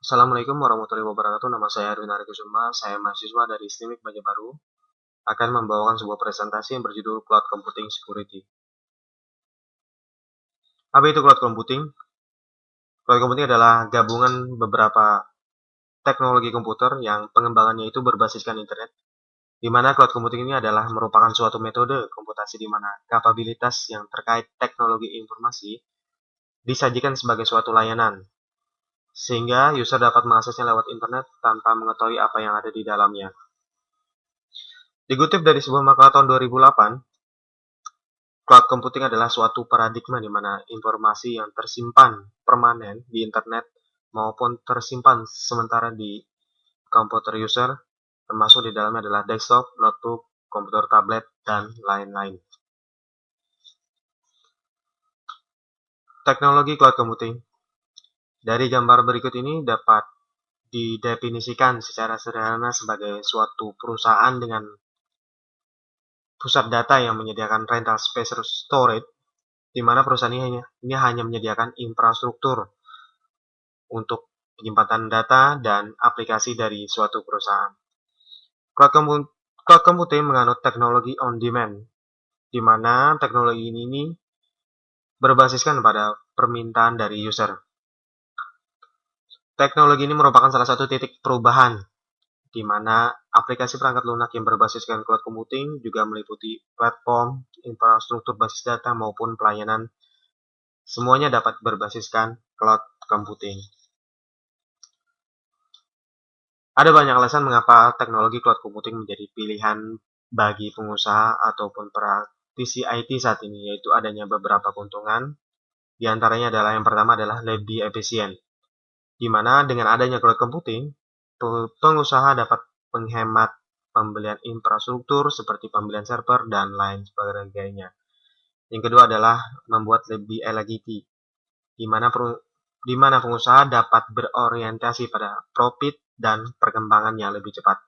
Assalamualaikum warahmatullahi wabarakatuh. Nama saya Erwin Arikusuma. Saya mahasiswa dari STIMIK Banjarbaru. Akan membawakan sebuah presentasi yang berjudul Cloud Computing Security. Apa itu Cloud Computing? Cloud Computing adalah gabungan beberapa teknologi komputer yang pengembangannya itu berbasiskan internet, di mana cloud computing ini adalah merupakan suatu metode komputasi di mana kapabilitas yang terkait teknologi informasi disajikan sebagai suatu layanan, sehingga user dapat mengaksesnya lewat internet tanpa mengetahui apa yang ada di dalamnya. Dikutip dari sebuah makalah tahun 2008, cloud computing adalah suatu paradigma di mana informasi yang tersimpan permanen di internet maupun tersimpan sementara di komputer user, termasuk di dalamnya adalah desktop, notebook, komputer tablet, dan lain-lain. Teknologi cloud computing. Dari gambar berikut ini dapat didefinisikan secara sederhana sebagai suatu perusahaan dengan pusat data yang menyediakan rental space storage, di mana perusahaan ini hanya menyediakan infrastruktur untuk penyimpanan data dan aplikasi dari suatu perusahaan. Cloud computing menganut teknologi on demand, di mana teknologi ini berbasiskan pada permintaan dari user. Teknologi ini merupakan salah satu titik perubahan, di mana aplikasi perangkat lunak yang berbasiskan cloud computing juga meliputi platform, infrastruktur basis data, maupun pelayanan. Semuanya dapat berbasiskan cloud computing. Ada banyak alasan mengapa teknologi cloud computing menjadi pilihan bagi pengusaha ataupun praktisi IT saat ini, yaitu adanya beberapa keuntungan. Di antaranya adalah yang pertama adalah lebih efisien, di mana dengan adanya cloud computing, pengusaha dapat menghemat pembelian infrastruktur seperti pembelian server dan lain sebagainya. Yang kedua adalah membuat lebih elegiti, di mana pengusaha dapat berorientasi pada profit dan perkembangan yang lebih cepat.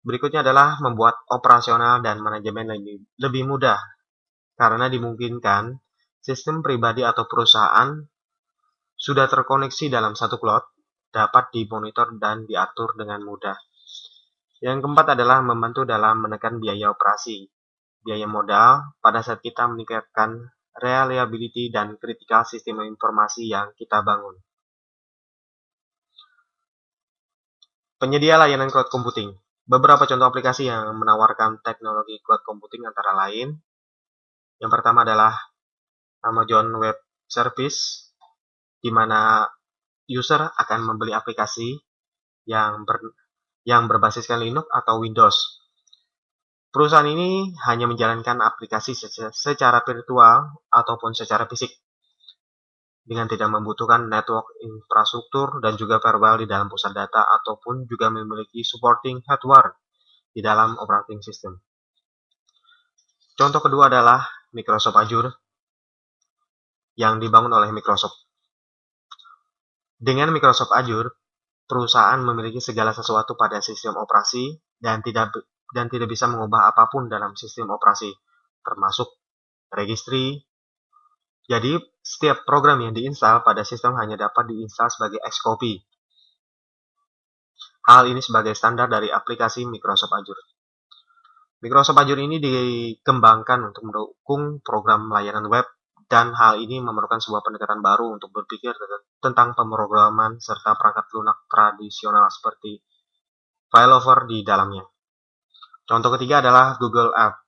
Berikutnya adalah membuat operasional dan manajemen lebih mudah, karena dimungkinkan sistem pribadi atau perusahaan sudah terkoneksi dalam satu cloud, dapat dimonitor dan diatur dengan mudah. Yang keempat adalah membantu dalam menekan biaya operasi, biaya modal pada saat kita meningkatkan reliability dan kritikal sistem informasi yang kita bangun. Penyedia layanan cloud computing. Beberapa contoh aplikasi yang menawarkan teknologi cloud computing antara lain, yang pertama adalah Amazon Web Service, di mana user akan membeli aplikasi yang berbasiskan Linux atau Windows. Perusahaan ini hanya menjalankan aplikasi secara virtual ataupun secara fisik, dengan tidak membutuhkan network infrastruktur dan juga firewall di dalam pusat data ataupun juga memiliki supporting hardware di dalam operating system. Contoh kedua adalah Microsoft Azure yang dibangun oleh Microsoft. Dengan Microsoft Azure, perusahaan memiliki segala sesuatu pada sistem operasi dan tidak bisa mengubah apapun dalam sistem operasi, termasuk registry. Jadi, setiap program yang diinstal pada sistem hanya dapat diinstal sebagai Xcopy. Hal ini sebagai standar dari aplikasi Microsoft Azure. Microsoft Azure ini dikembangkan untuk mendukung program layanan web, dan hal ini memerlukan sebuah pendekatan baru untuk berpikir tentang pemrograman serta perangkat lunak tradisional seperti failover di dalamnya. Contoh ketiga adalah Google Apps.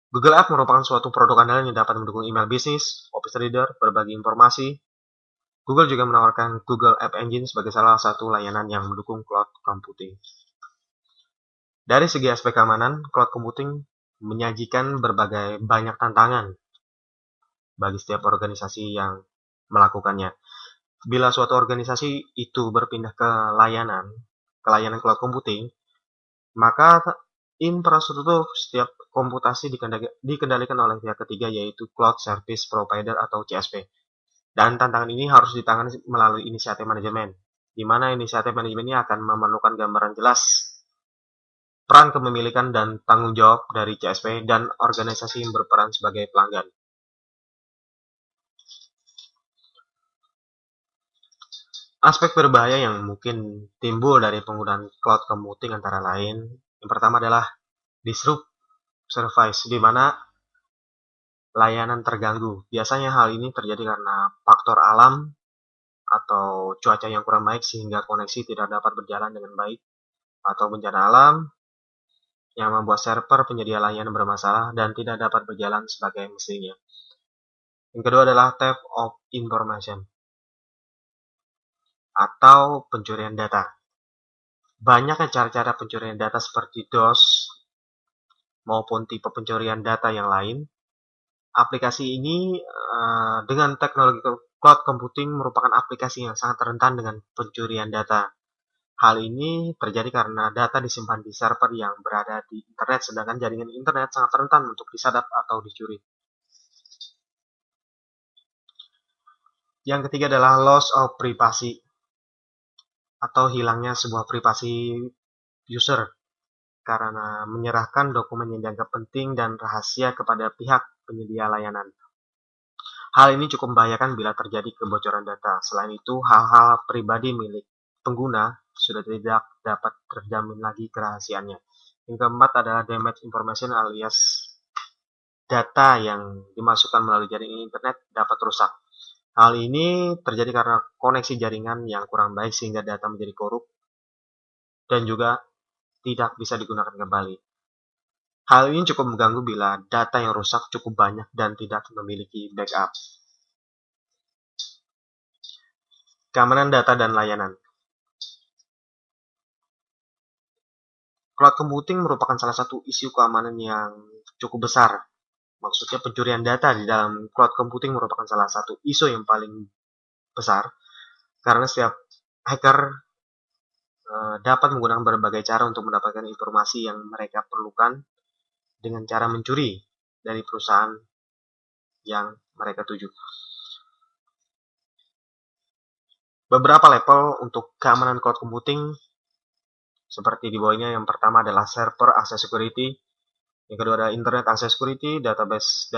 Google Apps merupakan suatu produk andalan yang dapat mendukung email bisnis, Office Reader, berbagi informasi. Google juga menawarkan Google App Engine sebagai salah satu layanan yang mendukung cloud computing. Dari segi aspek keamanan, cloud computing menyajikan berbagai banyak tantangan bagi setiap organisasi yang melakukannya. Bila suatu organisasi itu berpindah ke layanan cloud computing, maka infrastruktur setiap komputasi dikendalikan oleh pihak ketiga, yaitu Cloud Service Provider atau CSP. Dan tantangan ini harus ditangani melalui inisiatif manajemen, di mana inisiatif manajemen ini akan memerlukan gambaran jelas peran kepemilikan dan tanggung jawab dari CSP dan organisasi yang berperan sebagai pelanggan. Aspek berbahaya yang mungkin timbul dari penggunaan cloud computing antara lain, yang pertama adalah disrupt service, di mana layanan terganggu. Biasanya hal ini terjadi karena faktor alam atau cuaca yang kurang baik sehingga koneksi tidak dapat berjalan dengan baik, atau bencana alam yang membuat server penyedia layanan bermasalah dan tidak dapat berjalan sebagai mestinya. Yang kedua adalah theft of information atau pencurian data. Banyaknya cara-cara pencurian data seperti DOS maupun tipe pencurian data yang lain. Aplikasi ini dengan teknologi cloud computing merupakan aplikasi yang sangat rentan dengan pencurian data. Hal ini terjadi karena data disimpan di server yang berada di internet, sedangkan jaringan internet sangat rentan untuk disadap atau dicuri. Yang ketiga adalah loss of privacy atau hilangnya sebuah privasi user karena menyerahkan dokumen yang dianggap penting dan rahasia kepada pihak penyedia layanan. Hal ini cukup membahayakan bila terjadi kebocoran data. Selain itu, hal-hal pribadi milik pengguna sudah tidak dapat terjamin lagi kerahasiaannya. Yang keempat adalah damage information alias data yang dimasukkan melalui jaringan internet dapat rusak. Hal ini terjadi karena koneksi jaringan yang kurang baik sehingga data menjadi korup dan juga tidak bisa digunakan kembali. Hal ini cukup mengganggu bila data yang rusak cukup banyak dan tidak memiliki backup. Keamanan data dan layanan. Cloud computing merupakan salah satu isu keamanan yang cukup besar. Maksudnya pencurian data di dalam cloud computing merupakan salah satu isu yang paling besar karena setiap hacker dapat menggunakan berbagai cara untuk mendapatkan informasi yang mereka perlukan dengan cara mencuri dari perusahaan yang mereka tuju. Beberapa level untuk keamanan cloud computing seperti di bawahnya. Yang pertama adalah server access security, yang kedua adalah internet access security, database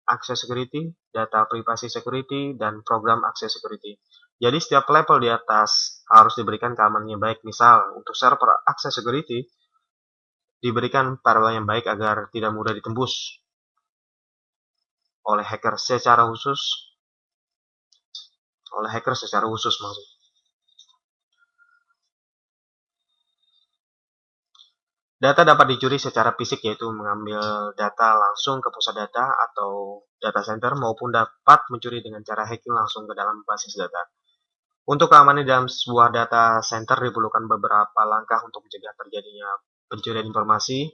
access security, data privacy security, dan program access security. Jadi setiap level di atas harus diberikan keamanan yang baik. Misal untuk server access security diberikan firewall yang baik agar tidak mudah ditembus oleh hacker secara khusus. Maksudnya. Data dapat dicuri secara fisik, yaitu mengambil data langsung ke pusat data atau data center, maupun dapat mencuri dengan cara hacking langsung ke dalam basis data. Untuk keamanan dalam sebuah data center diperlukan beberapa langkah untuk mencegah terjadinya pencurian informasi.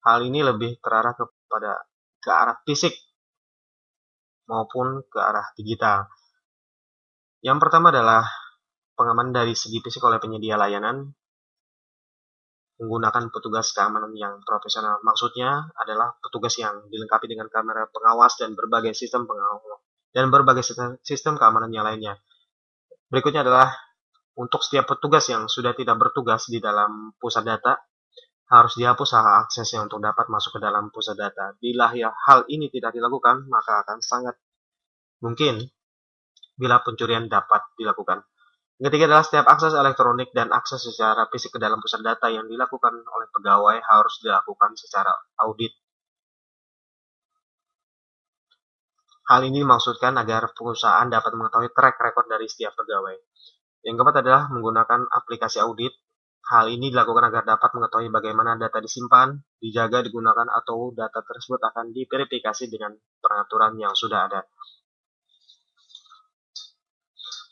Hal ini lebih terarah ke arah fisik maupun ke arah digital. Yang pertama adalah pengamanan dari segi fisik oleh penyedia layanan menggunakan petugas keamanan yang profesional. Maksudnya adalah petugas yang dilengkapi dengan kamera pengawas dan berbagai sistem keamanan yang lainnya. Berikutnya adalah untuk setiap petugas yang sudah tidak bertugas di dalam pusat data, harus dihapus hak aksesnya untuk dapat masuk ke dalam pusat data. Bila hal ini tidak dilakukan, maka akan sangat mungkin bila pencurian dapat dilakukan. Yang ketiga adalah setiap akses elektronik dan akses secara fisik ke dalam pusat data yang dilakukan oleh pegawai harus dilakukan secara audit. Hal ini dimaksudkan agar perusahaan dapat mengetahui track record dari setiap pegawai. Yang keempat adalah menggunakan aplikasi audit. Hal ini dilakukan agar dapat mengetahui bagaimana data disimpan, dijaga, digunakan, atau data tersebut akan diverifikasi dengan peraturan yang sudah ada.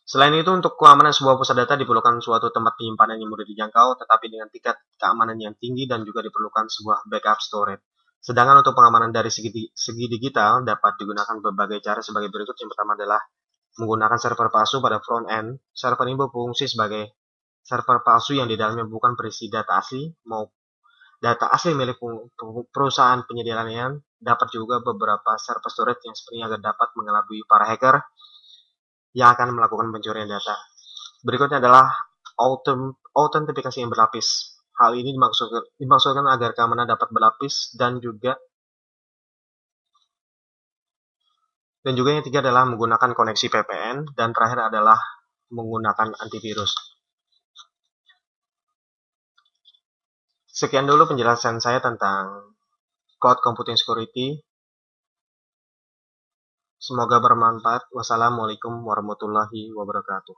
Selain itu, untuk keamanan sebuah pusat data diperlukan suatu tempat penyimpanan yang mudah dijangkau, tetapi dengan tingkat keamanan yang tinggi, dan juga diperlukan sebuah backup storage. Sedangkan untuk pengamanan dari segi digital dapat digunakan berbagai cara sebagai berikut. Yang pertama adalah menggunakan server palsu pada front end. Server ini berfungsi sebagai server palsu yang di dalamnya bukan berisi data asli maupun data asli milik perusahaan penyedia layanan. Dapat juga beberapa server storage yang sepertinya agar dapat mengelabui para hacker yang akan melakukan pencurian data. Berikutnya adalah autentifikasi yang berlapis. Hal ini dimaksudkan agar keamanan dapat berlapis dan juga yang ketiga adalah menggunakan koneksi VPN, dan terakhir adalah menggunakan antivirus. Sekian dulu penjelasan saya tentang Cloud Computing Security. Semoga bermanfaat. Wassalamualaikum warahmatullahi wabarakatuh.